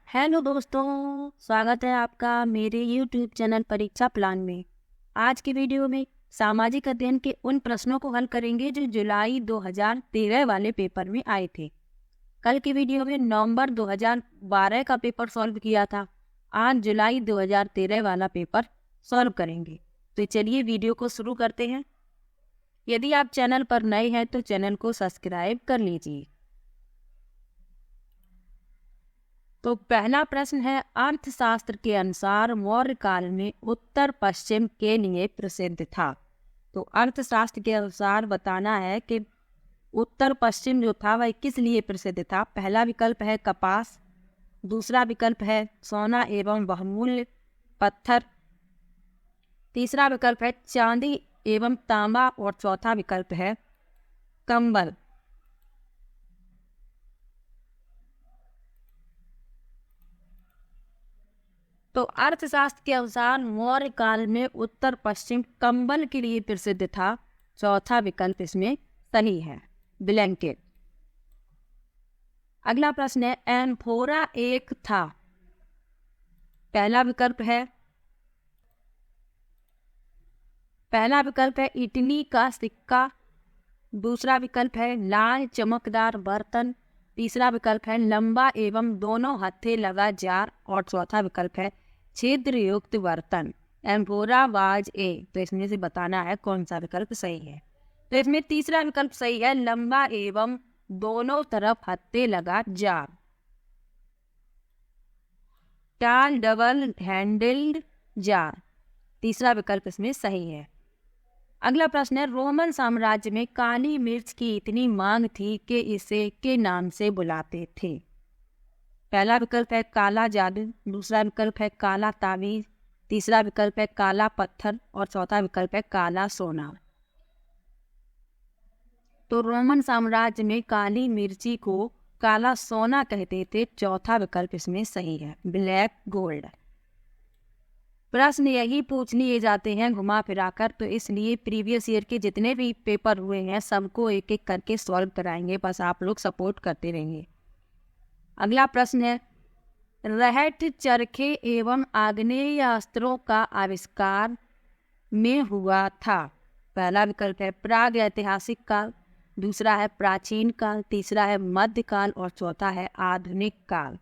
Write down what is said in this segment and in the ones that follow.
Hello दोस्तों, स्वागत है आपका मेरे YouTube चैनल परीक्षा प्लान में। आज की वीडियो में सामाजिक अध्ययन के उन प्रश्नों को हल करेंगे जो जुलाई 2013 वाले पेपर में आए थे। कल की वीडियो में नवंबर 2012 का पेपर सॉल्व किया था। आज जुलाई 2013 वाला पेपर सॉल्व करेंगे। तो चलिए वीडियो को शुरू करते हैं। यदि आप चैनल पर नए हैं तो चैनल को सब्सक्राइब कर लीजिए। तो पहला प्रश्न है, अर्थशास्त्र के अनुसार मौर्य काल में उत्तर पश्चिम के लिए प्रसिद्ध था। तो अर्थशास्त्र के अनुसार बताना है कि उत्तर पश्चिम जो था वह किस लिए प्रसिद्ध था। पहला विकल्प है कपास, दूसरा विकल्प है सोना एवं बहुमूल्य पत्थर, तीसरा विकल्प है चांदी एवं तांबा और चौथा विकल्प है कंबल। तो अर्थशास्त्र के अनुसार मौर्य काल में उत्तर पश्चिम कंबल के लिए प्रसिद्ध था। चौथा विकल्प इसमें सही है, ब्लैंकेट। अगला प्रश्न है, एम्फोरा एक था। पहला विकल्प है इटली का सिक्का, दूसरा विकल्प है लाल चमकदार बर्तन, तीसरा विकल्प है लंबा एवं दोनों हत्थे लगा जार और चौथा विकल्प है छिद्र युक्त बर्तन। Amphora was a. तो इसमें से बताना है कौन सा विकल्प सही है। तो इसमें तीसरा विकल्प सही है, लंबा एवं दोनों तरफ हत्थे लगा जार। टाल डबल हैंडल्ड जार, तीसरा विकल्प इसमें सही है। अगला प्रश्न है, रोमन साम्राज्य में काली मिर्च की इतनी मांग थी कि इसे के नाम से बुलाते थे। पहला विकल्प है काला जादू, दूसरा विकल्प है काला तावीज, तीसरा विकल्प है काला पत्थर और चौथा विकल्प है काला सोना। तो रोमन साम्राज्य में काली मिर्ची को काला सोना कहते थे। चौथा विकल्प इसमें सही है, ब्लैक गोल्ड। प्रश्न यही पूछ लिए जाते हैं घुमा फिराकर, तो इसलिए प्रीवियस ईयर के जितने भी पेपर हुए हैं सबको एक एक करके सॉल्व कराएंगे। बस आप लोग सपोर्ट करते रहेंगे। अगला प्रश्न है, रहट चरखे एवं आग्नेय अस्त्रों का आविष्कार में हुआ था। पहला विकल्प है प्राग ऐतिहासिक काल, दूसरा है प्राचीन काल, तीसरा है मध्यकाल और चौथा है आधुनिक काल।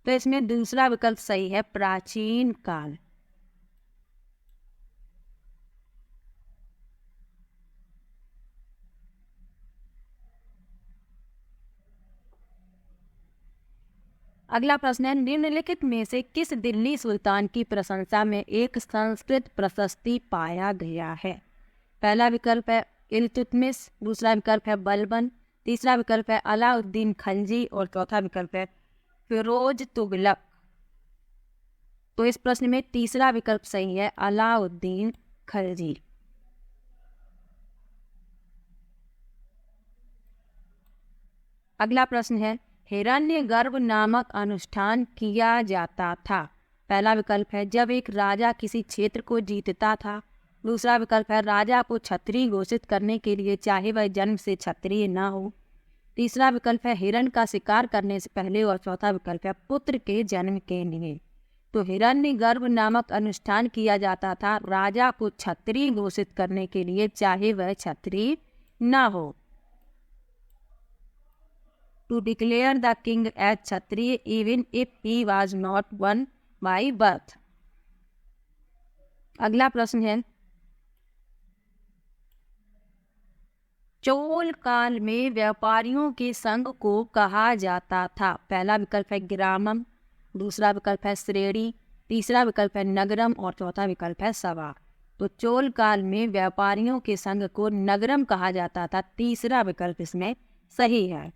तो इसमें दूसरा विकल्प सही है, प्राचीन काल। अगला प्रश्न है, निम्नलिखित में से किस दिल्ली सुल्तान की प्रशंसा में एक संस्कृत प्रशस्ति पाया गया है। पहला विकल्प है इल्तुतमिश, दूसरा विकल्प है बलबन, तीसरा विकल्प है अलाउद्दीन खलजी और चौथा विकल्प है फिरोज तुगलक। तो इस प्रश्न में तीसरा विकल्प सही है, अलाउद्दीन खलजी। अगला प्रश्न है, हिरण्यगर्भ नामक अनुष्ठान किया जाता था। पहला विकल्प है जब एक राजा किसी क्षेत्र को जीतता था, दूसरा विकल्प है राजा को क्षत्रिय घोषित करने के लिए चाहे वह जन्म से क्षत्रिय न हो, तीसरा विकल्प है हिरण का शिकार करने से पहले और चौथा विकल्प है पुत्र के जन्म के लिए। तो हिरण्यगर्भ नामक अनुष्ठान किया जाता था राजा को क्षत्रिय घोषित करने के लिए चाहे वह क्षत्रिय न हो। To declare the king as Kshatriya even if he was not one by birth। अगला प्रश्न है, चोल काल में व्यापारियों के संघ को कहा जाता था। पहला विकल्प है ग्रामम, दूसरा विकल्प है श्रेणी, तीसरा विकल्प है नगरम और चौथा विकल्प है सभा। तो चोल काल में व्यापारियों के संघ को नगरम कहा जाता था। तीसरा विकल्प इसमें सही है।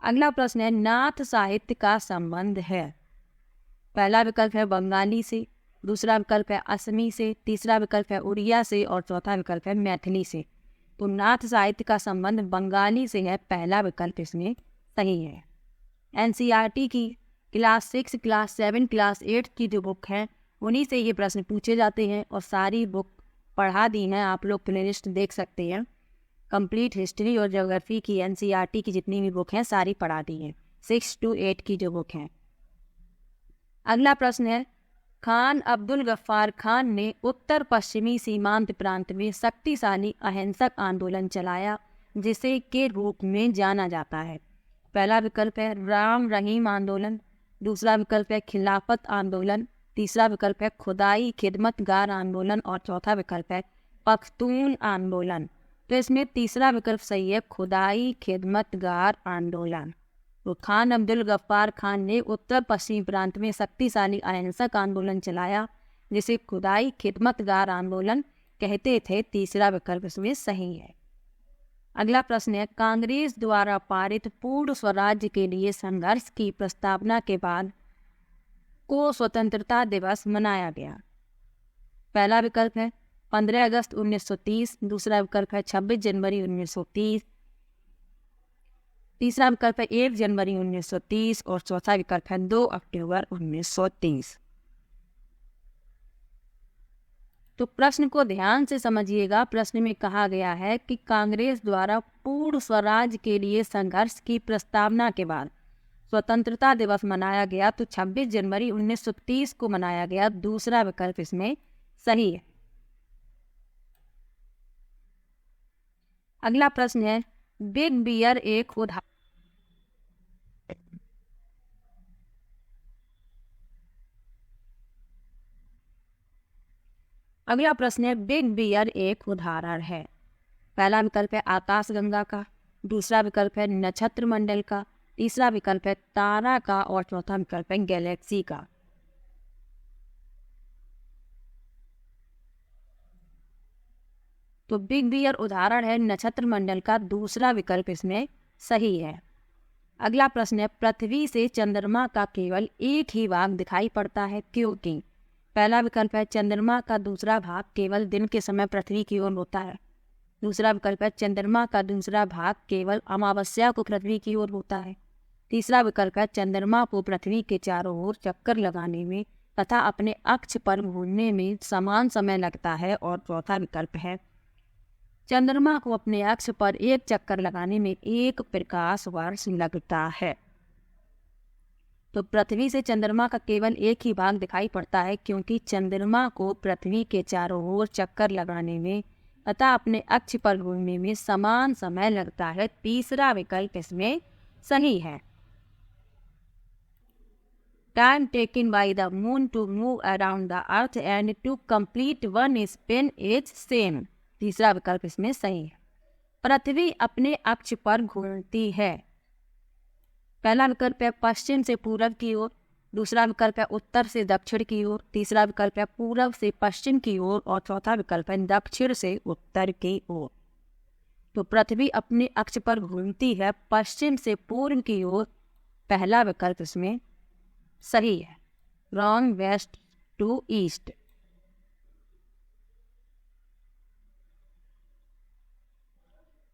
अगला प्रश्न है, नाथ साहित्य का संबंध है। पहला विकल्प है बंगाली से, दूसरा विकल्प है असमी से, तीसरा विकल्प है उड़िया से और चौथा विकल्प है मैथिली से। तो नाथ साहित्य का संबंध बंगाली से है। पहला विकल्प इसमें सही है। एनसीईआरटी की क्लास 6, क्लास 7, क्लास 8 की जो बुक है उन्हीं से ये प्रश्न पूछे जाते हैं और सारी बुक पढ़ा दी हैं। आप लोग प्लेलिस्ट देख सकते हैं। कंप्लीट हिस्ट्री और ज्योग्राफी की एनसीईआरटी की जितनी भी बुक हैं सारी पढ़ा दी हैं, 6 to 8 की जो बुक हैं। अगला प्रश्न है, खान अब्दुल गफ्फार खान ने उत्तर पश्चिमी सीमांत प्रांत में शक्तिशाली अहिंसक आंदोलन चलाया जिसे के रूप में जाना जाता है। पहला विकल्प है राम रहीम आंदोलन, दूसरा विकल्प है खिलाफत आंदोलन, तीसरा विकल्प है खुदाई खिदमतगार आंदोलन और चौथा विकल्प है पख्तून आंदोलन। तो इसमें तीसरा विकल्प सही है, खुदाई खिदमतगार आंदोलन। तो खान अब्दुल गफ्फार खान ने उत्तर पश्चिमी प्रांत में शक्तिशाली अहिंसक आंदोलन चलाया जिसे खुदाई खिदमतगार आंदोलन कहते थे। तीसरा विकल्प इसमें सही है। अगला प्रश्न है, कांग्रेस द्वारा पारित पूर्ण स्वराज्य के लिए संघर्ष की प्रस्तावना के बाद को स्वतंत्रता दिवस मनाया गया। पहला विकल्प है 15 अगस्त 1930, दूसरा विकल्प है 26 जनवरी 1930, तीसरा विकल्प है 1 जनवरी 1930 और चौथा विकल्प है 2 अक्टूबर 1930। तो प्रश्न को ध्यान से समझिएगा। प्रश्न में कहा गया है कि कांग्रेस द्वारा पूर्ण स्वराज के लिए संघर्ष की प्रस्तावना के बाद स्वतंत्रता दिवस मनाया गया, तो 26 जनवरी 1930 को मनाया गया। दूसरा विकल्प इसमें सही है। अगला प्रश्न है, बिग बियर एक उदाहरण। अगला प्रश्न है, बिग बियर एक उदाहरण है। पहला विकल्प है आकाशगंगा का, दूसरा विकल्प है नक्षत्र मंडल का, तीसरा विकल्प है तारा का और चौथा विकल्प है गैलेक्सी का। तो बिग बियर उदाहरण है नक्षत्र मंडल का। दूसरा विकल्प इसमें सही है। अगला प्रश्न है, पृथ्वी से चंद्रमा का केवल एक ही भाग दिखाई पड़ता है, क्योंकि? पहला विकल्प है चंद्रमा का दूसरा भाग केवल दिन के समय पृथ्वी की ओर होता है, दूसरा विकल्प है चंद्रमा का दूसरा भाग केवल अमावस्या को पृथ्वी की ओर होता है, तीसरा विकल्प है चंद्रमा को पृथ्वी के चारों ओर चक्कर लगाने में तथा अपने अक्ष पर घूमने में समान समय लगता है और चौथा विकल्प है चंद्रमा को अपने अक्ष पर एक चक्कर लगाने में 1 प्रकाश वर्ष लगता है। तो पृथ्वी से चंद्रमा का केवल एक ही भाग दिखाई पड़ता है, क्योंकि चंद्रमा को पृथ्वी के चारों ओर चक्कर लगाने में तथा अपने अक्ष पर घूमने में समान समय लगता है। तीसरा विकल्प इसमें सही है। Time taken by the moon to move around the earth and to complete one spin is same. तीसरा विकल्प इसमें सही है। पृथ्वी अपने अक्ष पर घूमती है। पहला विकल्प है पश्चिम से पूरब की ओर, दूसरा विकल्प है उत्तर से दक्षिण की ओर, तीसरा विकल्प है पूरब से पश्चिम की ओर और चौथा विकल्प है दक्षिण से उत्तर की ओर। तो पृथ्वी अपने अक्ष पर घूमती है पश्चिम से पूर्व की ओर। पहला विकल्प इसमें सही है। Wrong, west to east.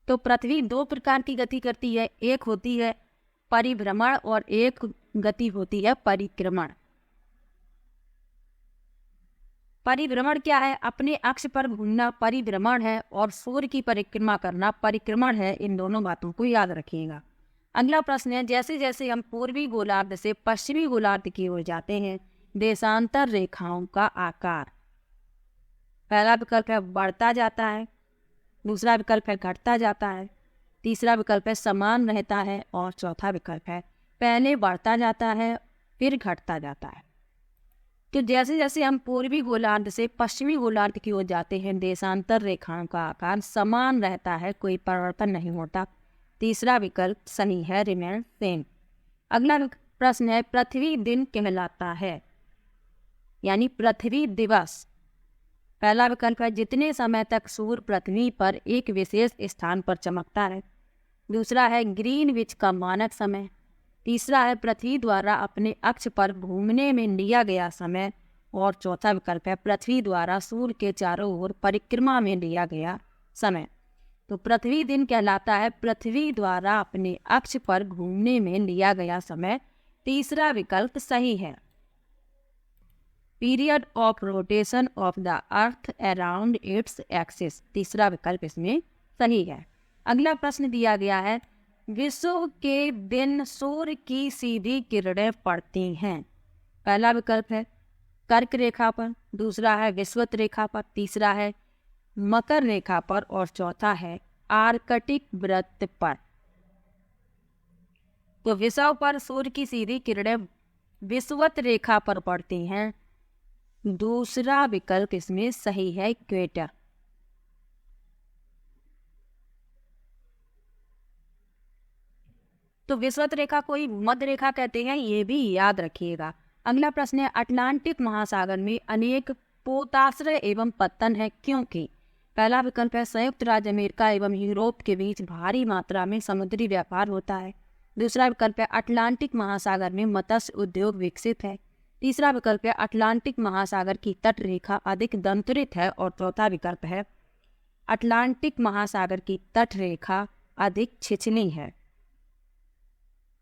तो पृथ्वी 2 प्रकार की गति करती है, एक होती है परिभ्रमण और एक गति होती है परिक्रमण। परिभ्रमण क्या है? अपने अक्ष पर घूमना परिभ्रमण है और सूर्य की परिक्रमा करना परिक्रमण है। इन दोनों बातों को याद रखिएगा। अगला प्रश्न है, जैसे जैसे हम पूर्वी गोलार्ध से पश्चिमी गोलार्ध की ओर जाते हैं, देशांतर रेखाओं का आकार। पहला विकल्प है बढ़ता जाता है, दूसरा विकल्प है घटता जाता है, तीसरा विकल्प है समान रहता है और चौथा विकल्प है पहले बढ़ता जाता है फिर घटता जाता है। तो जैसे जैसे हम पूर्वी गोलार्ध से पश्चिमी गोलार्ध की ओर जाते हैं, देशांतर रेखाओं का आकार समान रहता है, कोई परिवर्तन नहीं होता। तीसरा विकल्प सही है, रिमेन सेम। अगला प्रश्न है, पृथ्वी दिन कहलाता है, यानी पृथ्वी दिवस। पहला विकल्प है जितने समय तक सूर्य पृथ्वी पर एक विशेष स्थान पर चमकता है, दूसरा है ग्रीनविच का मानक समय, तीसरा है पृथ्वी द्वारा अपने अक्ष पर घूमने में लिया गया समय और चौथा विकल्प है पृथ्वी द्वारा सूर्य के चारों ओर परिक्रमा में लिया गया समय। तो पृथ्वी दिन कहलाता है पृथ्वी द्वारा अपने अक्ष पर घूमने में लिया गया समय। तीसरा विकल्प सही है। Period of rotation of the earth around its axis. तीसरा विकल्प इसमें सही है। अगला प्रश्न दिया गया है, विषुव के दिन सूर्य की सीधी किरणें पड़ती हैं। पहला विकल्प है कर्क रेखा पर, दूसरा है विषुवत रेखा पर, तीसरा है मकर रेखा पर और चौथा है आर्कटिक वृत्त पर। तो विषुव पर सूर्य की सीधी किरणें विषुवत रेखा पर पड़ती हैं। दूसरा विकल्प इसमें सही है, इक्वेटर। तो विषुवत रेखा को ही मध्य रेखा कहते हैं, ये भी याद रखिएगा। अगला प्रश्न है, अटलांटिक महासागर में अनेक पोताश्रय एवं पत्तन है क्योंकि। पहला विकल्प है संयुक्त राज्य अमेरिका एवं यूरोप के बीच भारी मात्रा में समुद्री व्यापार होता है। दूसरा विकल्प है अटलांटिक महासागर में मत्स्य उद्योग विकसित है। तीसरा विकल्प है अटलांटिक महासागर की तट रेखा अधिक दंतरित है और चौथा विकल्प है अटलांटिक महासागर की तट रेखा अधिक छिछली है।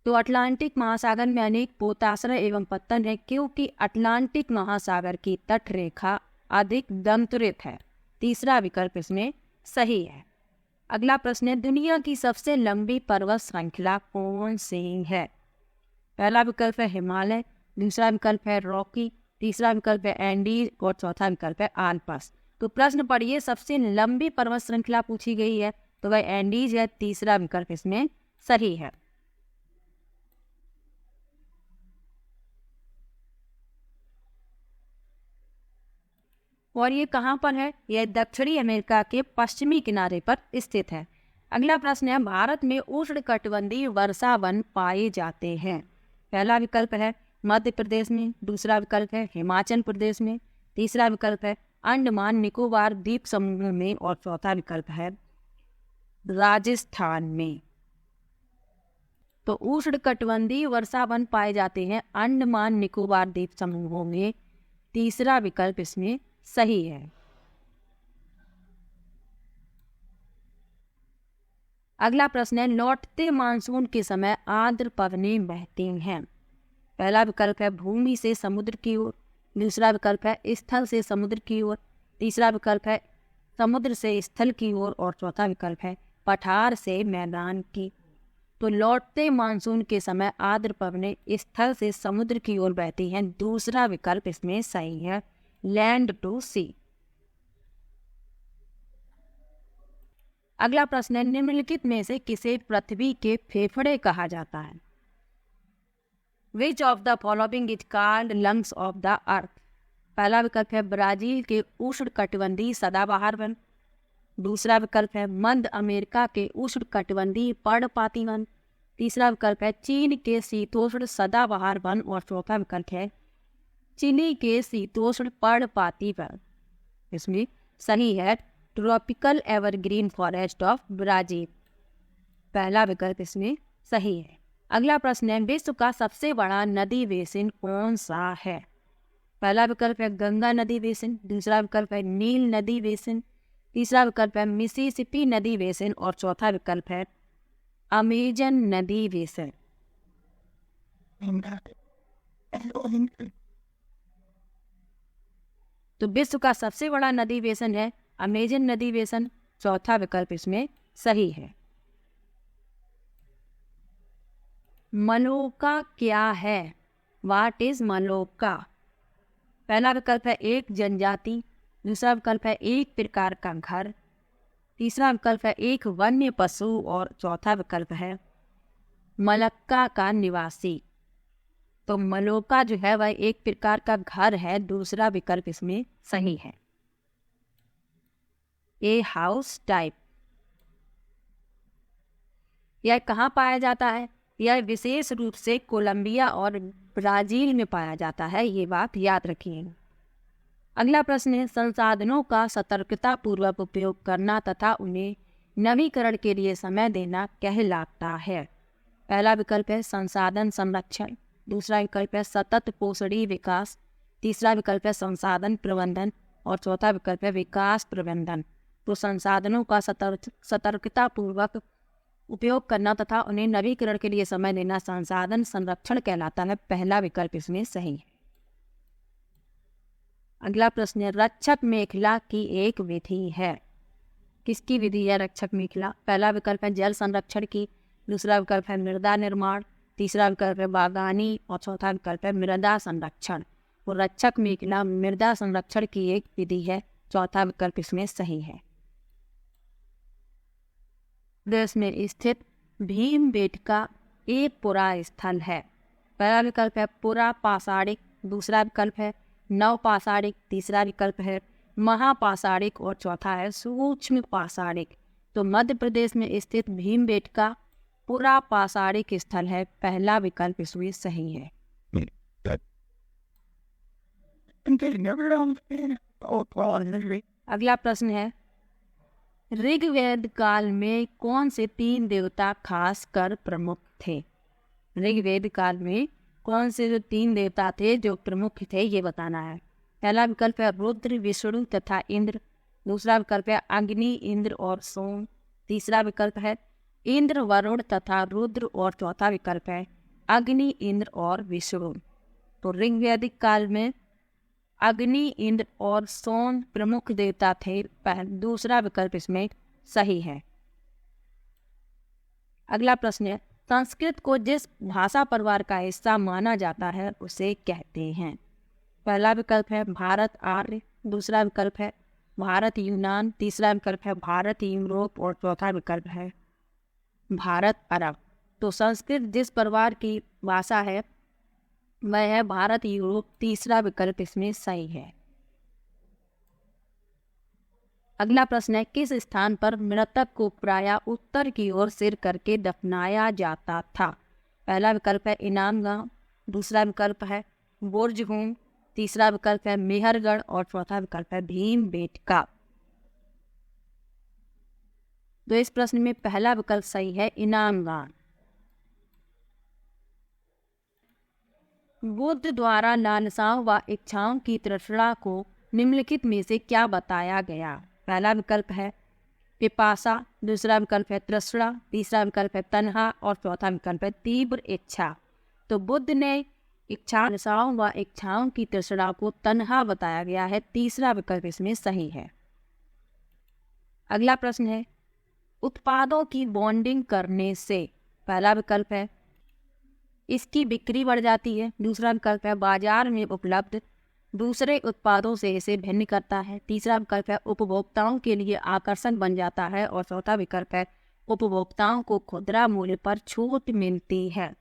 तो अटलांटिक महासागर में अनेक पोताश्रय एवं पत्तन है क्योंकि अटलांटिक महासागर की तट रेखा अधिक दंतरित है। तीसरा विकल्प इसमें सही है। अगला प्रश्न है, दुनिया की सबसे लंबी पर्वत श्रृंखला कौन सी है। पहला विकल्प है हिमालय, दूसरा विकल्प है रॉकी, तीसरा विकल्प है एंडीज और चौथा विकल्प है आल्प्स। तो प्रश्न पढ़िए, सबसे लंबी पर्वत श्रृंखला पूछी गई है तो वह एंडीज है। तीसरा विकल्प इसमें सही है। और ये कहाँ पर है, यह दक्षिणी अमेरिका के पश्चिमी किनारे पर स्थित है। अगला प्रश्न है, भारत में उष्णकटिबंधीय वर्षा वन पाए जाते हैं। पहला विकल्प है मध्य प्रदेश में, दूसरा विकल्प है हिमाचल प्रदेश में, तीसरा विकल्प है अंडमान निकोबार द्वीप समूह में और चौथा विकल्प है राजस्थान में। तो उष्णकटिबंधीय वर्षा वन पाए जाते हैं अंडमान निकोबार द्वीप समूहों में। तीसरा विकल्प इसमें सही है। अगला प्रश्न है, लौटते मानसून के समय आर्द्र पवनें बहती हैं। पहला विकल्प है भूमि से समुद्र की ओर, दूसरा विकल्प है स्थल से समुद्र की ओर, तीसरा विकल्प है समुद्र से स्थल की ओर और चौथा विकल्प है पठार से मैदान की। तो लौटते मानसून के समय आर्द्र पवनें स्थल से समुद्र की ओर बहती हैं। दूसरा विकल्प इसमें सही है, लैंड टू सी। अगला प्रश्न है, निम्नलिखित में से किसे पृथ्वी के फेफड़े कहा जाता है। Which of the following is called lungs of the earth. पहला विकल्प है ब्राजील के उष्णकटिबंधीय सदाबहार वन, दूसरा विकल्प है मध्य अमेरिका के उष्णकटिबंधीय पर्णपाती वन, तीसरा विकल्प है चीन के शीतोष्ण सदाबहार वन और चौथा विकल्प है चिली के शीतोष्ण पर्णपाती वन। इसमें सही है tropical evergreen forest of Brazil. पहला विकल्प इसमें सही है। अगला प्रश्न है, विश्व का सबसे बड़ा नदी बेसिन कौन सा है। पहला विकल्प है गंगा नदी बेसिन, दूसरा विकल्प है नील नदी बेसिन, तीसरा विकल्प है मिसिसिपी नदी बेसिन और चौथा विकल्प है अमेजन नदी बेसिन। तो विश्व का सबसे बड़ा नदी बेसिन है अमेजन नदी बेसिन। चौथा विकल्प इसमें सही है। मलोका क्या है, व्हाट इज मलोका। पहला विकल्प है एक जनजाति, दूसरा विकल्प है एक प्रकार का घर, तीसरा विकल्प है एक वन्य पशु और चौथा विकल्प है मलक्का का निवासी। तो मलोका जो है वह एक प्रकार का घर है। दूसरा विकल्प इसमें सही है, ए हाउस टाइप। यह कहाँ पाया जाता है, यह विशेष रूप से कोलंबिया और ब्राजील में पाया जाता है, ये बात याद रखिए। अगला प्रश्न है, संसाधनों का सतर्कता पूर्वक उपयोग करना तथा उन्हें नवीकरण के लिए समय देना कहलाता है। पहला विकल्प है संसाधन संरक्षण, दूसरा विकल्प है सतत पोषणीय विकास, तीसरा विकल्प है संसाधन प्रबंधन और चौथा विकल्प है विकास प्रबंधन। तो संसाधनों का सतर्कता पूर्वक उपयोग करना तथा उन्हें नवीकरण के लिए समय देना संसाधन संरक्षण कहलाता है। पहला विकल्प इसमें सही है। अगला प्रश्न है, रक्षक मेखला की एक विधि है। किसकी विधि है रक्षक मेखला? पहला विकल्प है जल संरक्षण की, दूसरा विकल्प है मृदा निर्माण, तीसरा विकल्प है बागवानी और चौथा विकल्प है मृदा संरक्षण। तो रक्षक मेखला मृदा संरक्षण की एक विधि है, चौथा विकल्प इसमें सही है। देश में स्थित भीमबेटका एक पुरा स्थल है। पहला विकल्प है पुरा पाषाणिक, दूसरा विकल्प है नवपाषाणिक, तीसरा विकल्प है महापाषाणिक और चौथा है सूक्ष्म पाषाणिक। तो मध्य प्रदेश में स्थित भीमबेटका पुरा पाषाणिक स्थल है, पहला विकल्प इसमें सही है। अगला प्रश्न है ऋग्वेद काल में कौन से 3 देवता खास कर प्रमुख थे? ऋग्वेद काल में कौन से जो 3 देवता थे जो प्रमुख थे ये बताना है। पहला विकल्प है रुद्र, विष्णु तथा इंद्र, दूसरा विकल्प है अग्नि, इंद्र और सोम, तीसरा विकल्प है इंद्र, वरुण तथा रुद्र और चौथा विकल्प है अग्नि, इंद्र और विष्णु। तो ऋग्वैदिक काल में अग्नि, इंद्र और सोम प्रमुख देवता थे, दूसरा विकल्प इसमें सही है। अगला प्रश्न है संस्कृत को जिस भाषा परिवार का हिस्सा माना जाता है उसे कहते हैं। पहला विकल्प है भारत आर्य, दूसरा विकल्प है भारत यूनान, तीसरा विकल्प है भारत यूरोप और चौथा विकल्प है भारत अरब। तो संस्कृत जिस परिवार की भाषा है वह है भारत यूरोप, तीसरा विकल्प इसमें सही है। अगला प्रश्न है किस स्थान पर मृतक को प्रायः उत्तर की ओर सिर करके दफनाया जाता था? पहला विकल्प है इनाम गांव, दूसरा विकल्प है बुर्जहूम, तीसरा विकल्प है मेहरगढ़ और चौथा विकल्प है भीमबेटका। तो इस प्रश्न में पहला विकल्प सही है इनाम गांव। बुद्ध द्वारा लालसाओं व इच्छाओं की तृष्णा को निम्नलिखित में से क्या बताया गया? पहला विकल्प है पिपासा, दूसरा विकल्प है तृष्णा, तीसरा विकल्प है तन्हा और चौथा विकल्प है तीव्र इच्छा। तो बुद्ध ने लालसाओं व इच्छाओं की तृष्णा को तन्हा बताया गया है, तीसरा विकल्प इसमें सही है। अगला प्रश्न है उत्पादों की बॉन्डिंग करने से, पहला विकल्प है इसकी बिक्री बढ़ जाती है, दूसरा विकल्प है बाजार में उपलब्ध दूसरे उत्पादों से इसे भिन्न करता है, तीसरा विकल्प है उपभोक्ताओं के लिए आकर्षण बन जाता है और चौथा विकल्प है उपभोक्ताओं को खुदरा मूल्य पर छूट मिलती है।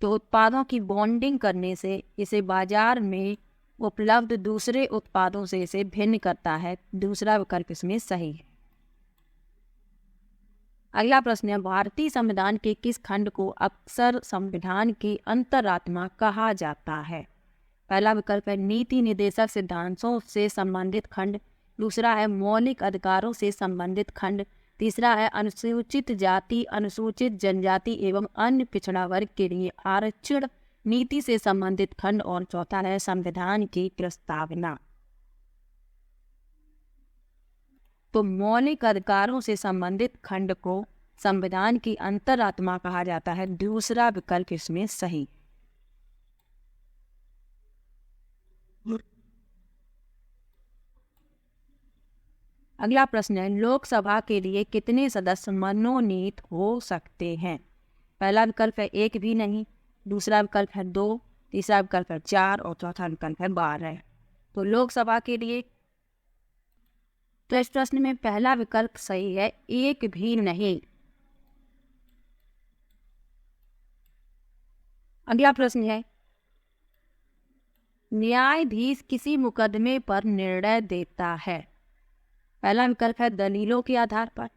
तो उत्पादों की बॉन्डिंग करने से इसे बाजार में उपलब्ध दूसरे उत्पादों से इसे भिन्न करता है, दूसरा विकल्प इसमें सही है। अगला प्रश्न है भारतीय संविधान के किस खंड को अक्सर संविधान की अंतरात्मा कहा जाता है? पहला विकल्प है नीति निर्देशक सिद्धांतों से संबंधित खंड, दूसरा है मौलिक अधिकारों से संबंधित खंड, तीसरा है अनुसूचित जाति, अनुसूचित जनजाति एवं अन्य पिछड़ा वर्ग के लिए आरक्षण नीति से संबंधित खंड और चौथा है संविधान की प्रस्तावना। तो मौलिक अधिकारों से संबंधित खंड को संविधान की अंतरात्मा कहा जाता है, दूसरा विकल्प इसमें सही। अगला प्रश्न है लोकसभा के लिए कितने सदस्य मनोनीत हो सकते हैं? पहला विकल्प है 1 भी नहीं, दूसरा विकल्प है 2, तीसरा विकल्प है 4 और चौथा विकल्प है 12। तो लोकसभा के लिए तो इस प्रश्न में पहला विकल्प सही है, 1 भी नहीं। अगला प्रश्न है न्यायाधीश किसी मुकदमे पर निर्णय देता है? पहला विकल्प है दलीलों के आधार पर,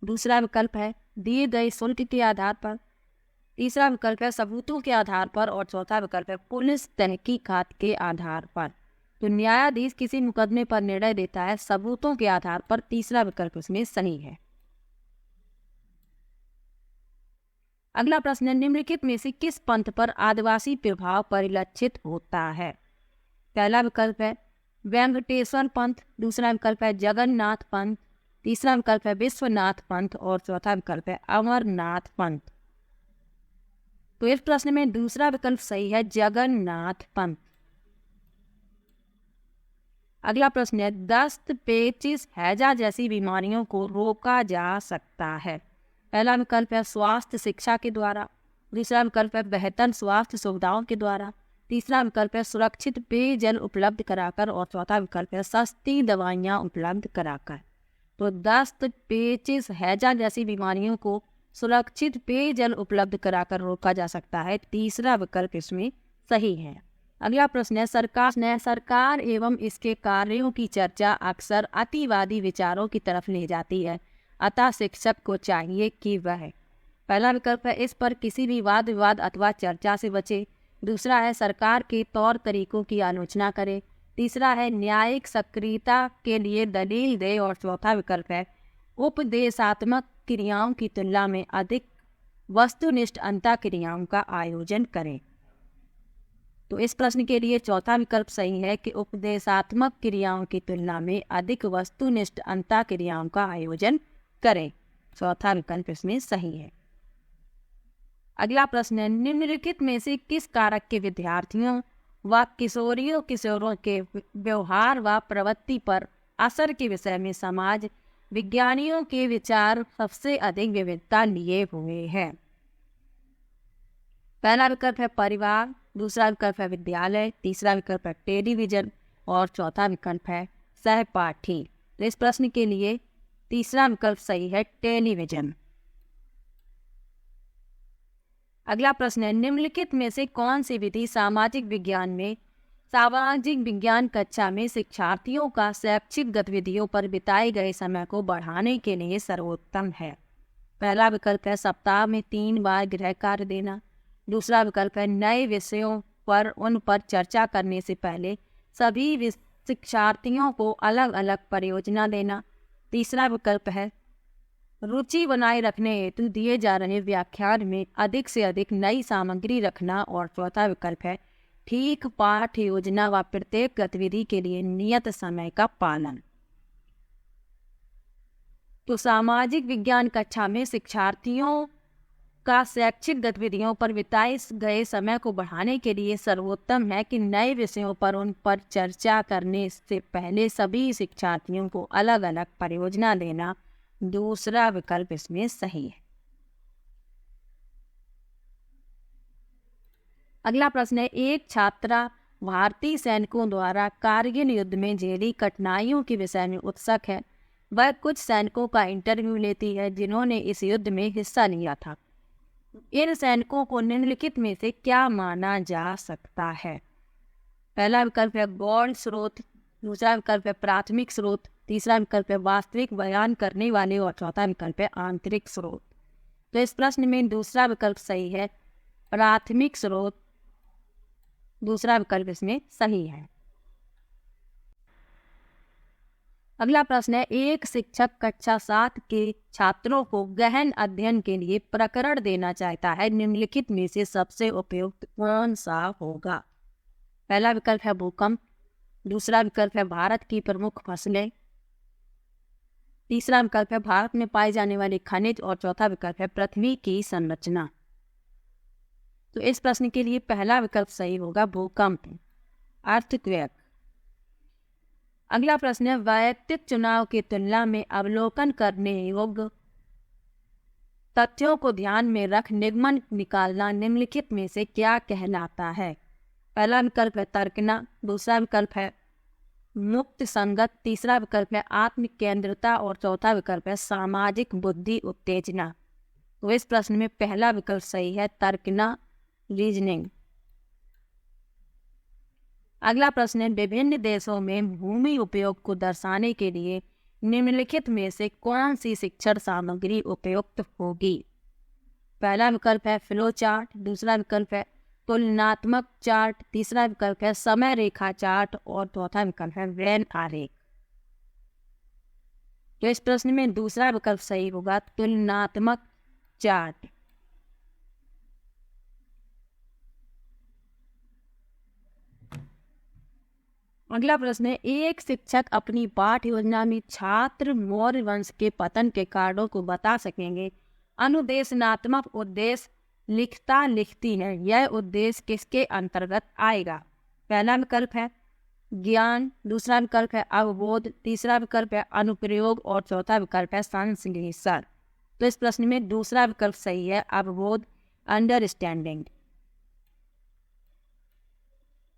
दूसरा विकल्प है दिए गए शुल्क के आधार पर, तीसरा विकल्प है सबूतों के आधार पर और चौथा विकल्प है पुलिस तहकीकात के आधार पर। तो न्यायाधीश किसी मुकदमे पर निर्णय देता है सबूतों के आधार पर, तीसरा विकल्प इसमें सही है। अगला प्रश्न है निम्नलिखित में से किस पंथ पर आदिवासी प्रभाव परिलक्षित होता है? पहला विकल्प है वेंकटेश्वर पंथ, दूसरा विकल्प है जगन्नाथ पंथ, तीसरा विकल्प है विश्वनाथ पंथ और चौथा विकल्प है अमरनाथ पंथ। तो इस प्रश्न में दूसरा विकल्प सही है, जगन्नाथ पंथ। अगला प्रश्न है, दस्त, पेचिश, हैजा जैसी बीमारियों को रोका जा सकता है। पहला विकल्प है स्वास्थ्य शिक्षा के द्वारा, दूसरा विकल्प है बेहतर स्वास्थ्य सुविधाओं के द्वारा, तीसरा विकल्प है सुरक्षित पेयजल उपलब्ध कराकर और चौथा विकल्प है सस्ती दवाइयाँ उपलब्ध कराकर। तो दस्त, पेचिश, हैजा जैसी बीमारियों को सुरक्षित पेयजल उपलब्ध कराकर रोका जा सकता है। तीसरा विकल्प इसमें सही है। अगला प्रश्न है, सरकार एवं इसके कार्यों की चर्चा अक्सर अतिवादी विचारों की तरफ ले जाती है, अतः शिक्षक को चाहिए कि वह। पहला विकल्प है इस पर किसी भी वाद विवाद अथवा चर्चा से बचे, दूसरा है सरकार के तौर तरीकों की आलोचना करे, तीसरा है न्यायिक सक्रियता के लिए दलील दे और चौथा विकल्प है उपदेशात्मक क्रियाओं की तुलना में अधिक वस्तुनिष्ठ अंतःक्रियाओं का आयोजन करें। तो इस प्रश्न के लिए चौथा विकल्प सही है कि उपदेशात्मक क्रियाओं की तुलना में अधिक वस्तुनिष्ठ अंतःक्रियाओं का आयोजन करें। चौथा विकल्प इसमें सही है। अगला प्रश्न है, निम्नलिखित में से किस कारक के विद्यार्थियों व किशोरों के व्यवहार व प्रवृत्ति पर असर के विषय में समाज विज्ञानियों के विचार सबसे अधिक विविधता लिए हुए हैं। पहला विकल्प है परिवार, दूसरा विकल्प है विद्यालय, तीसरा विकल्प है टेलीविजन और चौथा विकल्प है सहपाठी। तो इस प्रश्न के लिए तीसरा विकल्प सही है, टेलीविजन। अगला प्रश्न है, निम्नलिखित में से कौन सी विधि सामाजिक विज्ञान कक्षा में शिक्षार्थियों का शैक्षिक गतिविधियों पर बिताए गए समय को बढ़ाने के लिए सर्वोत्तम है। पहला विकल्प है सप्ताह में 3 बार गृह कार्य देना, दूसरा विकल्प है नए विषयों पर उन पर चर्चा करने से पहले सभी शिक्षार्थियों को अलग अलग परियोजना देना, तीसरा विकल्प है रुचि बनाए रखने हेतु दिए जा रहे व्याख्यान में अधिक से अधिक नई सामग्री रखना और चौथा विकल्प है ठीक पाठ योजना व प्रत्येक गतिविधि के लिए नियत समय का पालन। तो सामाजिक विज्ञान कक्षा में शिक्षार्थियों का शैक्षिक गतिविधियों पर बिताए गए समय को बढ़ाने के लिए सर्वोत्तम है कि नए विषयों पर उन पर चर्चा करने से पहले सभी शिक्षार्थियों को अलग अलग परियोजना देना। दूसरा विकल्प इसमें सही है। अगला प्रश्न है, एक छात्रा भारतीय सैनिकों द्वारा कारगिल युद्ध में झेली कठिनाइयों के विषय में उत्सुक है। वह कुछ सैनिकों का इंटरव्यू लेती है जिन्होंने इस युद्ध में हिस्सा लिया था। इन सैनिकों को निम्नलिखित में से क्या माना जा सकता है। पहला विकल्प है गौण स्रोत, दूसरा विकल्प है प्राथमिक स्रोत, तीसरा विकल्प है वास्तविक बयान करने वाले और चौथा विकल्प है आंतरिक स्रोत। तो इस प्रश्न में दूसरा विकल्प सही है, प्राथमिक स्रोत। दूसरा विकल्प इसमें सही है। अगला प्रश्न है, एक शिक्षक कक्षा 7 के छात्रों को गहन अध्ययन के लिए प्रकरण देना चाहता है। निम्नलिखित में से सबसे उपयुक्त कौन सा होगा। पहला विकल्प है भूकंप, दूसरा विकल्प है भारत की प्रमुख फसलें, तीसरा विकल्प है भारत में पाए जाने वाले खनिज और चौथा विकल्प है पृथ्वी की संरचना। तो इस प्रश्न के लिए पहला विकल्प सही होगा, भूकंप, अर्थक्वेक। अगला प्रश्न है, वैयक्तिक चुनाव की तुलना में अवलोकन करने योग्य तथ्यों को ध्यान में रख निगमन निकालना निम्नलिखित में से क्या कहलाता है। पहला विकल्प है तर्कना, दूसरा विकल्प है मुक्त संगत, तीसरा विकल्प है आत्म केंद्रता और चौथा विकल्प है सामाजिक बुद्धि उत्तेजना। तो इस प्रश्न में पहला विकल्प सही है, तर्कना, रीजनिंग। अगला प्रश्न है, विभिन्न देशों में भूमि उपयोग को दर्शाने के लिए निम्नलिखित में से कौन सी शिक्षण सामग्री उपयुक्त होगी। पहला विकल्प है फ्लो चार्ट, दूसरा विकल्प है तुलनात्मक चार्ट, तीसरा विकल्प है समय रेखा चार्ट और चौथा विकल्प है वेन आरेख। तो इस प्रश्न में दूसरा विकल्प सही होगा, तुलनात्मक चार्ट। अगला प्रश्न है, एक शिक्षक अपनी पाठ योजना में छात्र मौर्य वंश के पतन के कारणों को बता सकेंगे। अनुदेशनात्मक उद्देश्य लिखती है, यह उद्देश्य किसके अंतर्गत आएगा। पहला विकल्प है ज्ञान, दूसरा विकल्प है अवबोध, तीसरा विकल्प है अनुप्रयोग और चौथा विकल्प है संश्लेषण। तो इस प्रश्न में दूसरा विकल्प सही है, अवबोध, अंडरस्टैंडिंग।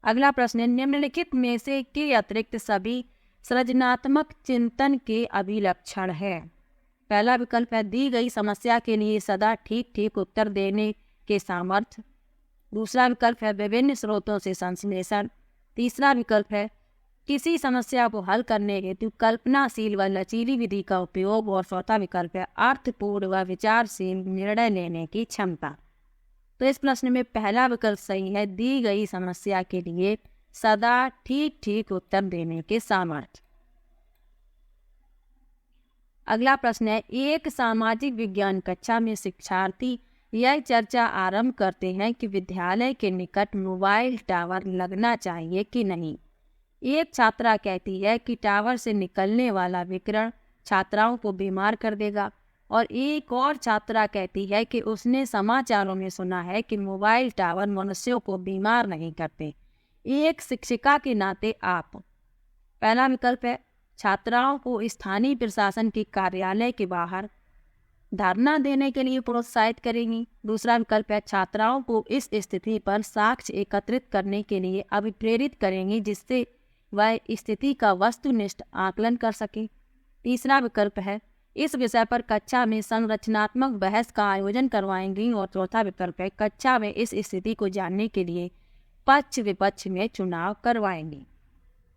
अगला प्रश्न है, निम्नलिखित में से के अतिरिक्त सभी सृजनात्मक चिंतन के अभिलक्षण है। पहला विकल्प है दी गई समस्या के लिए सदा ठीक ठीक उत्तर देने के सामर्थ्य। दूसरा विकल्प है विभिन्न स्रोतों से संश्लेषण। तीसरा विकल्प है किसी समस्या को हल करने हेतु कल्पनाशील व लचीली विधि का उपयोग। और चौथा विकल्प है अर्थपूर्ण व विचारशील निर्णय लेने की क्षमता। तो इस प्रश्न में पहला विकल्प सही है, दी गई समस्या के लिए सदा ठीक ठीक उत्तर देने के सामर्थ्य। अगला प्रश्न है, एक सामाजिक विज्ञान कक्षा में शिक्षार्थी यह चर्चा आरंभ करते हैं कि विद्यालय के निकट मोबाइल टावर लगना चाहिए कि नहीं। एक छात्रा कहती है कि टावर से निकलने वाला विकिरण छात्राओं को बीमार कर देगा, और एक और छात्रा कहती है कि उसने समाचारों में सुना है कि मोबाइल टावर मनुष्यों को बीमार नहीं करते। एक शिक्षिका के नाते आप पहला विकल्प है छात्राओं को स्थानीय प्रशासन के कार्यालय के बाहर धरना देने के लिए प्रोत्साहित करेंगी। दूसरा विकल्प है छात्राओं को इस स्थिति पर साक्ष्य एकत्रित करने के लिए अभिप्रेरित करेंगी जिससे वह स्थिति का वस्तुनिष्ठ आकलन कर सके। तीसरा विकल्प है इस विषय पर कक्षा में संरचनात्मक बहस का आयोजन करवाएंगी। और चौथा विकल्प है कक्षा में इस स्थिति को जानने के लिए पक्ष विपक्ष में चुनाव करवाएंगी।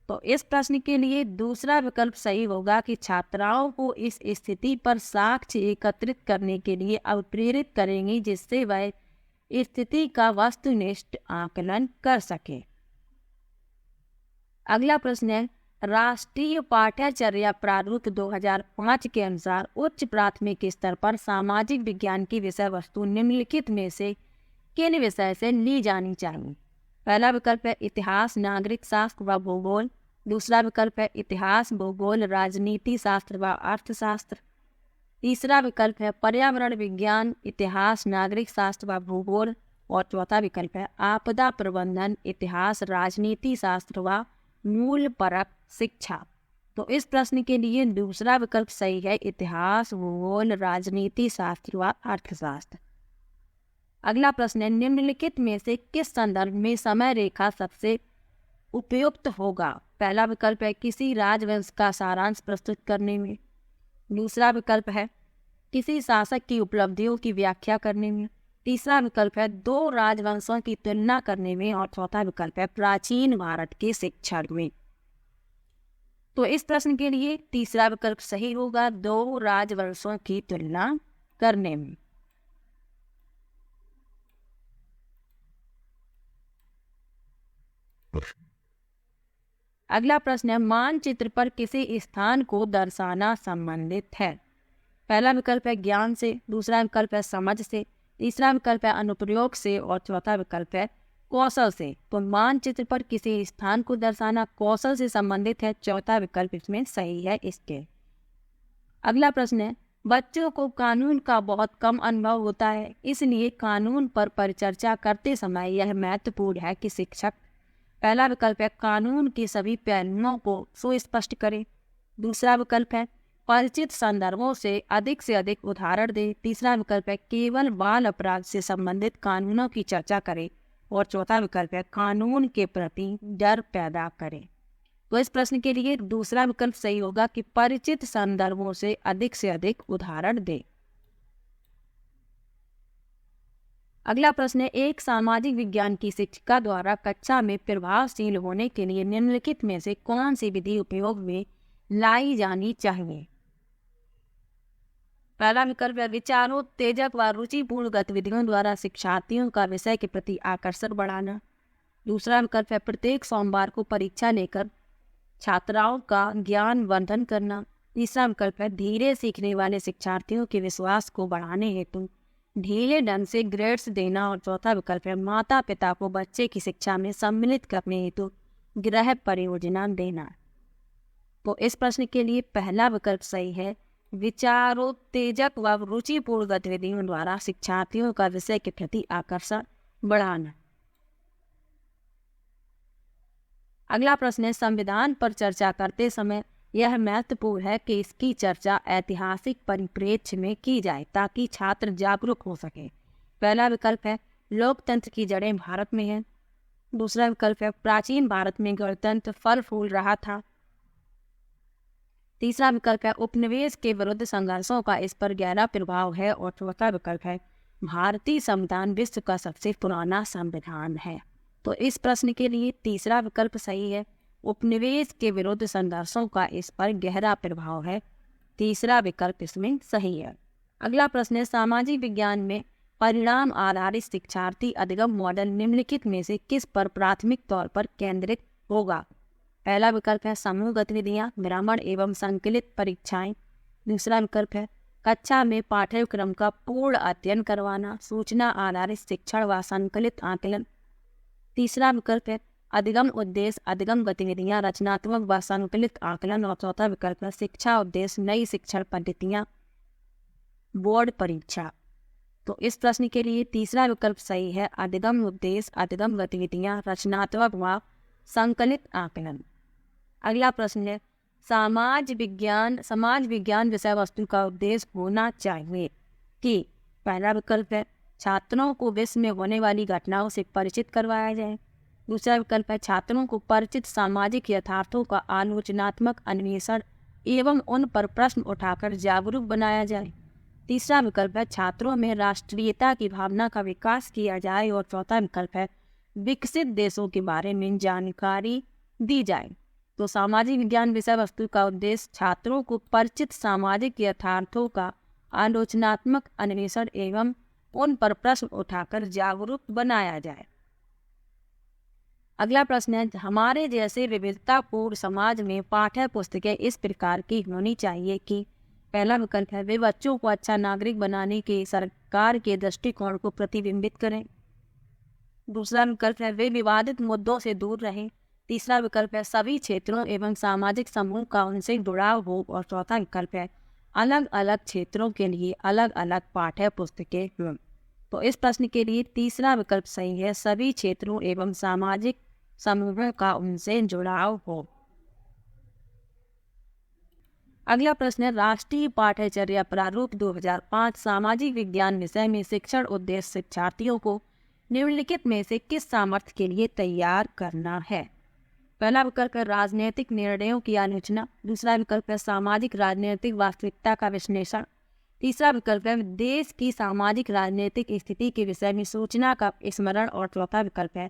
तो इस प्रश्न के लिए दूसरा विकल्प सही होगा कि छात्राओं को इस स्थिति पर साक्ष्य एकत्रित करने के लिए अभिप्रेरित करेंगी जिससे वह स्थिति का वस्तुनिष्ठ आकलन कर सके। अगला प्रश्न है, राष्ट्रीय पाठ्यचर्या प्रारूप 2005 के अनुसार उच्च प्राथमिक स्तर पर सामाजिक विज्ञान की विषय वस्तु निम्नलिखित में से किन विषय से ली जानी चाहिए। पहला विकल्प है इतिहास, नागरिक शास्त्र व भूगोल। दूसरा विकल्प है इतिहास, भूगोल, राजनीति शास्त्र व अर्थशास्त्र। तीसरा विकल्प है पर्यावरण विज्ञान, इतिहास, नागरिक शास्त्र व भूगोल। और चौथा विकल्प है आपदा प्रबंधन, इतिहास, राजनीति शास्त्र व मूल परक शिक्षा। तो इस प्रश्न के लिए दूसरा विकल्प सही है, इतिहास, भूगोल, राजनीति शास्त्र व अर्थशास्त्र। अगला प्रश्न है, निम्नलिखित में से किस संदर्भ में समय रेखा सबसे उपयुक्त होगा। पहला विकल्प है किसी राजवंश का सारांश प्रस्तुत करने में। दूसरा विकल्प है किसी शासक की उपलब्धियों की व्याख्या करने में। तीसरा विकल्प है दो राजवंशों की तुलना करने में। और चौथा विकल्प है प्राचीन भारत के शिक्षण में। तो इस प्रश्न के लिए तीसरा विकल्प सही होगा, दो राजवंशों की तुलना करने में। अगला प्रश्न है, मानचित्र पर किसी स्थान को दर्शाना संबंधित है। पहला विकल्प है ज्ञान से, दूसरा विकल्प है समझ से, तीसरा विकल्प है अनुप्रयोग से और चौथा विकल्प है कौशल से। तो मानचित्र पर किसी स्थान को दर्शाना कौशल से संबंधित है, चौथा विकल्प इसमें सही है इसके। अगला प्रश्न है, बच्चों को कानून का बहुत कम अनुभव होता है, इसलिए कानून पर परिचर्चा करते समय यह महत्वपूर्ण है कि शिक्षक पहला विकल्प है कानून के सभी पहलुओं को सुस्पष्ट करें। दूसरा विकल्प है परिचित संदर्भों से अधिक उदाहरण दें। तीसरा विकल्प है केवल बाल अपराध से संबंधित कानूनों की चर्चा करें। और चौथा विकल्प है कानून के प्रति डर पैदा करें। तो इस प्रश्न के लिए दूसरा विकल्प सही होगा कि परिचित संदर्भों से अधिक उदाहरण दें। अगला प्रश्न है, एक सामाजिक विज्ञान की शिक्षिका द्वारा कक्षा में प्रभावशील होने के लिए निम्नलिखित में से कौन सी विधि उपयोग में लाई जानी चाहिए। पहला विकल्प है विचारोत्तेजक व रुचिपूर्ण गतिविधियों द्वारा शिक्षार्थियों का विषय के प्रति आकर्षण बढ़ाना। दूसरा विकल्प है प्रत्येक सोमवार को परीक्षा लेकर छात्राओं का ज्ञान वर्धन करना। तीसरा विकल्प है धीरे सीखने वाले शिक्षार्थियों के विश्वास को बढ़ाने हेतु ढीले ढंग से ग्रेड्स देना। और चौथा विकल्प है माता पिता को बच्चे की शिक्षा में सम्मिलित करने हेतु गृह परियोजना देना। तो इस प्रश्न के लिए पहला विकल्प सही है, विचारोत्तेजक व रुचिपूर्ण गतिविधियों द्वारा शिक्षार्थियों का विषय के प्रति आकर्षण बढ़ाना। अगला प्रश्न है, संविधान पर चर्चा करते समय यह महत्वपूर्ण है कि इसकी चर्चा ऐतिहासिक परिप्रेक्ष्य में की जाए ताकि छात्र जागरूक हो सके। पहला विकल्प है, लोकतंत्र की जड़ें भारत में हैं। दूसरा विकल्प है, प्राचीन भारत में गणतंत्र फल फूल रहा था। तीसरा विकल्प है, उपनिवेश के विरुद्ध संघर्षों का इस पर गहरा प्रभाव है। और चौथा विकल्प है, भारतीय संविधान विश्व का सबसे पुराना संविधान है। तो इस प्रश्न के लिए तीसरा विकल्प सही है, उपनिवेश के विरुद्ध संघर्षों का इस पर गहरा प्रभाव है। तीसरा विकल्प इसमें सही है। अगला प्रश्न है, सामाजिक विज्ञान में परिणाम आधारित शिक्षार्थी अधिगम मॉडल निम्नलिखित में से किस पर प्राथमिक तौर पर केंद्रित होगा। पहला विकल्प है, समूह गतिविधियां, भ्रमण एवं संकलित परीक्षाएं। दूसरा विकल्प है, कक्षा में पाठ्यक्रम का पूर्ण अध्ययन करवाना, सूचना आधारित शिक्षण व संकलित आकलन। तीसरा विकल्प है, अधिगम उद्देश्य, अधिगम गतिविधियां, रचनात्मक व संकलित आकलन। और चौथा विकल्प है, शिक्षा उद्देश्य, नई शिक्षण पद्धतियां, बोर्ड परीक्षा। तो इस प्रश्न के लिए तीसरा विकल्प सही है, अधिगम उद्देश्य, अधिगम गतिविधियां, रचनात्मक व संकलित आकलन। अगला प्रश्न है, समाज विज्ञान विषय वस्तु का उद्देश्य होना चाहिए कि। पहला विकल्प है, छात्रों को विश्व में होने वाली घटनाओं से परिचित करवाया जाए। दूसरा विकल्प है, छात्रों को परिचित सामाजिक यथार्थों का आलोचनात्मक अन्वेषण एवं उन पर प्रश्न उठाकर जागरूक बनाया जाए। तीसरा विकल्प है, छात्रों में राष्ट्रीयता की भावना का विकास किया जाए। और चौथा विकल्प है, विकसित देशों के बारे में जानकारी दी जाए। तो सामाजिक विज्ञान विषय वस्तु का उद्देश्य छात्रों को परिचित सामाजिक यथार्थों का आलोचनात्मक अन्वेषण एवं उन पर प्रश्न उठाकर जागरूक बनाया जाए। अगला प्रश्न है, हमारे जैसे विविधतापूर्ण समाज में पाठ्य पुस्तकें इस प्रकार की होनी चाहिए कि। पहला विकल्प है, वे बच्चों को अच्छा नागरिक बनाने के सरकार के दृष्टिकोण को प्रतिबिंबित करें। दूसरा विकल्प है, वे विवादित मुद्दों से दूर रहें। तीसरा विकल्प है, सभी क्षेत्रों एवं सामाजिक समूह का उनसे जुड़ाव हो। और चौथा विकल्प है, अलग अलग क्षेत्रों के लिए अलग अलग पाठ्य पुस्तकें हों। तो इस प्रश्न के लिए तीसरा विकल्प सही है, सभी क्षेत्रों एवं सामाजिक समूहों का उनसे जुड़ाव हो। अगला प्रश्न है, राष्ट्रीय पाठ्यचर्या प्रारूप 2005 सामाजिक विज्ञान विषय में शिक्षण उद्देश्य शिक्षार्थियों को निम्नलिखित में से किस सामर्थ्य के लिए तैयार करना है। पहला विकल्प है, राजनीतिक निर्णयों की आलोचना। दूसरा विकल्प है, सामाजिक राजनीतिक वास्तविकता का विश्लेषण। तीसरा विकल्प है, देश की सामाजिक राजनीतिक स्थिति के विषय में सूचना का स्मरण। और चौथा विकल्प है,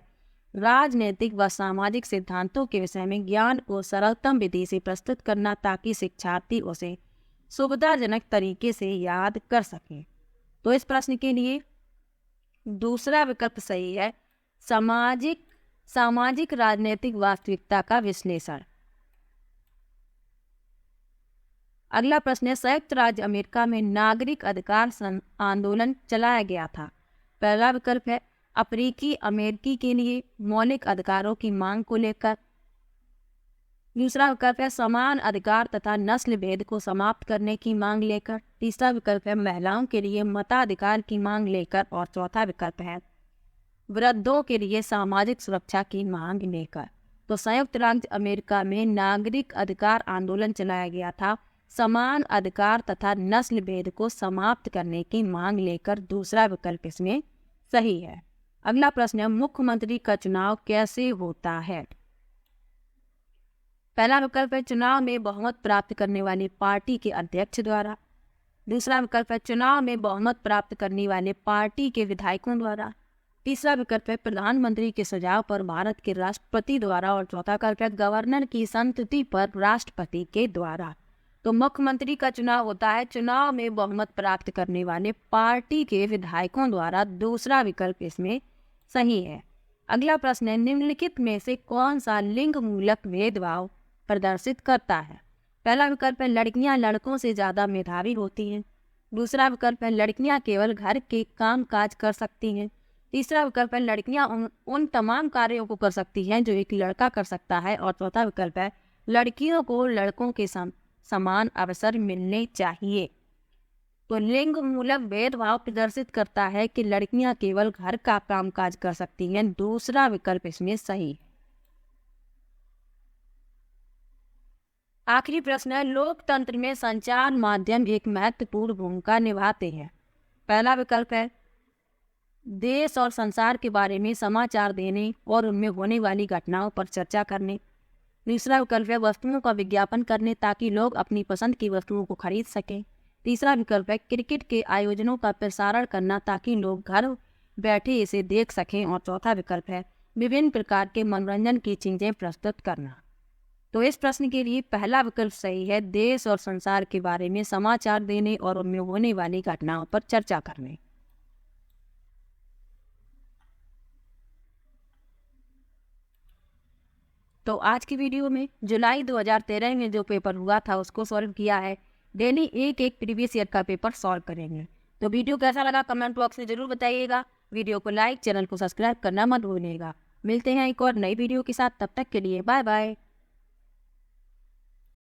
राजनीतिक व सामाजिक सिद्धांतों के विषय में ज्ञान को सरलतम विधि से प्रस्तुत करना ताकि शिक्षार्थी उसे सुविधाजनक तरीके से याद कर सकें। तो इस प्रश्न के लिए दूसरा विकल्प सही है, सामाजिक राजनीतिक वास्तविकता का विश्लेषण। अगला प्रश्न है, संयुक्त राज्य अमेरिका में नागरिक अधिकार आंदोलन चलाया गया था। पहला विकल्प है, अमेरिकी के लिए मौलिक अधिकारों की मांग को लेकर। दूसरा विकल्प है, समान अधिकार तथा नस्ल भेद को समाप्त करने की मांग लेकर। तीसरा विकल्प है, महिलाओं के लिए मताधिकार की मांग लेकर। और चौथा विकल्प है, वृद्धों के लिए सामाजिक सुरक्षा की मांग लेकर। तो संयुक्त राज्य अमेरिका में नागरिक अधिकार आंदोलन चलाया गया था समान अधिकार तथा नस्ल भेद को समाप्त करने की मांग लेकर। दूसरा विकल्प इसमें सही है। अगला प्रश्न है, मुख्यमंत्री का चुनाव कैसे होता है। पहला विकल्प है, चुनाव में बहुमत प्राप्त करने वाली पार्टी के अध्यक्ष द्वारा। दूसरा विकल्प है, चुनाव में बहुमत प्राप्त करने वाले पार्टी के विधायकों द्वारा। तीसरा विकल्प है, प्रधानमंत्री के सुझाव पर भारत के राष्ट्रपति द्वारा। और चौथा विकल्प है, गवर्नर की संमति पर राष्ट्रपति के द्वारा। तो मुख्यमंत्री का चुनाव होता है चुनाव में बहुमत प्राप्त करने वाले पार्टी के विधायकों द्वारा। दूसरा विकल्प इसमें सही है। अगला प्रश्न है, निम्नलिखित में से कौन सा लिंग मूलक भेदभाव प्रदर्शित करता है। पहला विकल्प है, लड़कियां लड़कों से ज्यादा मेधावी होती हैं। दूसरा विकल्प है, लड़कियां केवल घर के काम काज कर सकती हैं। तीसरा विकल्प है, लड़कियां उन तमाम कार्यों को कर सकती हैं जो एक लड़का कर सकता है। और चौथा विकल्प है, लड़कियों को लड़कों के समान अवसर मिलने चाहिए। तो लिंग मूलक भेदभाव प्रदर्शित करता है कि लड़कियां केवल घर का कामकाज कर सकती हैं। दूसरा विकल्प इसमें सही है। आखिरी प्रश्न है, लोकतंत्र में संचार माध्यम एक महत्वपूर्ण भूमिका निभाते हैं। पहला विकल्प है देश और संसार के बारे में समाचार देने और उनमें होने वाली घटनाओं पर चर्चा करने। दूसरा विकल्प है वस्तुओं का विज्ञापन करने ताकि लोग अपनी पसंद की वस्तुओं को खरीद सकें। तीसरा विकल्प है क्रिकेट के आयोजनों का प्रसारण करना ताकि लोग घर बैठे इसे देख सकें। और चौथा विकल्प है विभिन्न प्रकार के मनोरंजन की चीजें प्रस्तुत करना। तो इस प्रश्न के लिए पहला विकल्प सही है, देश और संसार के बारे में समाचार देने और उनमें होने वाली घटनाओं पर चर्चा करने। तो आज की वीडियो में जुलाई 2013 में जो पेपर हुआ था उसको सॉल्व किया है। डेली एक प्रीवियस ईयर का पेपर सॉल्व करेंगे। तो वीडियो कैसा लगा कमेंट बॉक्स में जरूर बताइएगा। वीडियो को लाइक, चैनल को सब्सक्राइब करना मत भूलिएगा। मिलते हैं एक और नई वीडियो के साथ, तब तक के लिए बाय बाय।